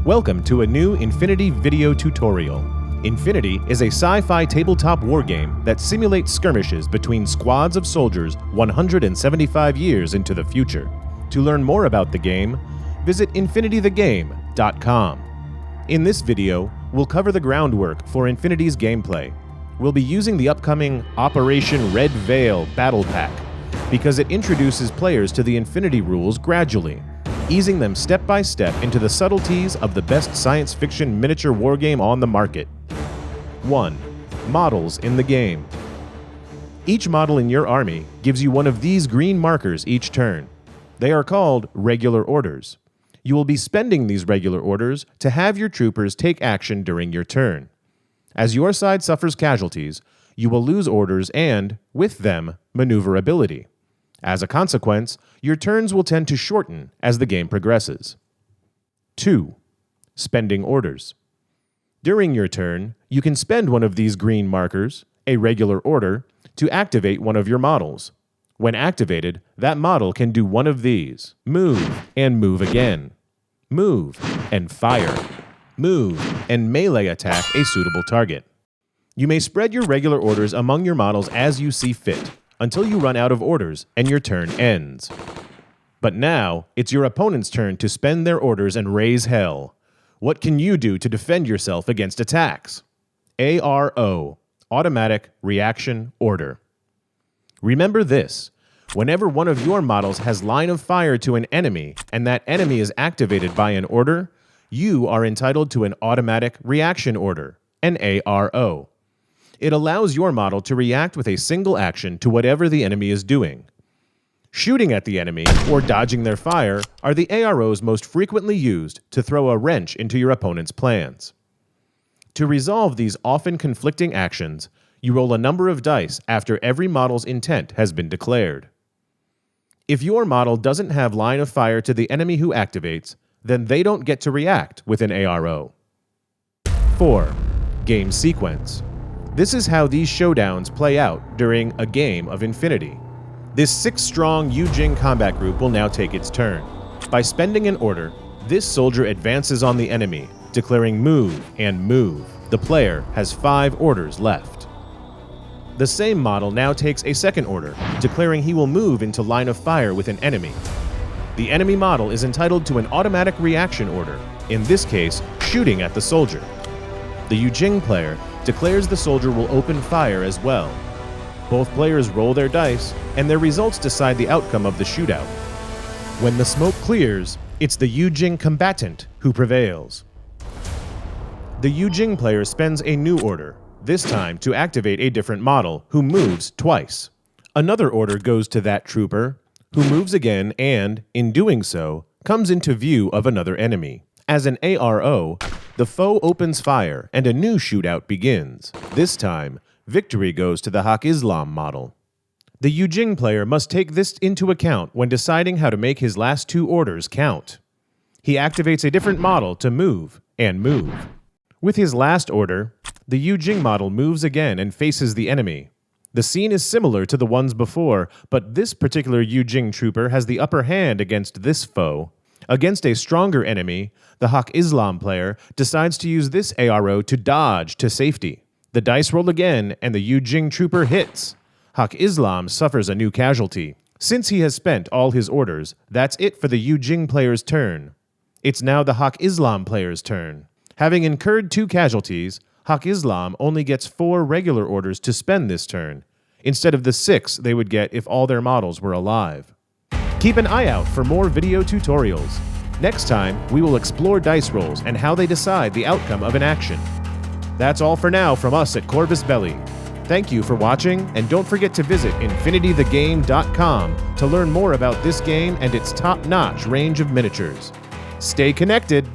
Welcome to a new Infinity video tutorial. Infinity is a sci-fi tabletop wargame that simulates skirmishes between squads of soldiers 175 years into the future. To learn more about the game, visit infinitythegame.com. In this video, we'll cover the groundwork for Infinity's gameplay. We'll be using the upcoming Operation Red Veil Battle Pack because it introduces players to the Infinity rules gradually, easing them step by step into the subtleties of the best science fiction miniature wargame on the market. 1. Models in the game. Each model in your army gives you one of these green markers each turn. They are called regular orders. You will be spending these regular orders to have your troopers take action during your turn. As your side suffers casualties, you will lose orders and, with them, maneuverability. As a consequence, your turns will tend to shorten as the game progresses. 2. Spending orders. During your turn, you can spend one of these green markers, a regular order, to activate one of your models. When activated, that model can do one of these: move and move again, move and fire, move and melee attack a suitable target. You may spread your regular orders among your models as you see fit, until you run out of orders and your turn ends. But now, it's your opponent's turn to spend their orders and raise hell. What can you do to defend yourself against attacks? A.R.O. Automatic Reaction Order. Remember this: whenever one of your models has line of fire to an enemy and that enemy is activated by an order, you are entitled to an automatic reaction order, an A.R.O. It allows your model to react with a single action to whatever the enemy is doing. Shooting at the enemy or dodging their fire are the A.R.Os most frequently used to throw a wrench into your opponent's plans. To resolve these often conflicting actions, you roll a number of dice after every model's intent has been declared. If your model doesn't have line of fire to the enemy who activates, then they don't get to react with an A.R.O. 4. Game Sequence. This is how these showdowns play out during a game of Infinity. This 6-strong Yujing combat group will now take its turn. By spending an order, this soldier advances on the enemy, declaring move and move. The player has 5 orders left. The same model now takes a second order, declaring he will move into line of fire with an enemy. The enemy model is entitled to an automatic reaction order, in this case, shooting at the soldier. The Yujing player declares the soldier will open fire as well. Both players roll their dice, and their results decide the outcome of the shootout. When the smoke clears, it's the Yujing combatant who prevails. The Yujing player spends a new order, this time to activate a different model, who moves twice. Another order goes to that trooper, who moves again and, in doing so, comes into view of another enemy. As an A.R.O., the foe opens fire and a new shootout begins. This time, victory goes to the Haq-Islam model. The Yujing player must take this into account when deciding how to make his last 2 orders count. He activates a different model to move and move. With his last order, the Yujing model moves again and faces the enemy. The scene is similar to the ones before, but this particular Yujing trooper has the upper hand against this foe. Against a stronger enemy, the Haq-Islam player decides to use this A.R.O. to dodge to safety. The dice roll again, and the Yujing trooper hits. Haq-Islam suffers a new casualty. Since he has spent all his orders, that's it for the Yujing player's turn. It's now the Haq-Islam player's turn. Having incurred 2 casualties, Haq-Islam only gets 4 regular orders to spend this turn, instead of the 6 they would get if all their models were alive. Keep an eye out for more video tutorials. Next time, we will explore dice rolls and how they decide the outcome of an action. That's all for now from us at Corvus Belli. Thank you for watching, and don't forget to visit infinitythegame.com to learn more about this game and its top-notch range of miniatures. Stay connected!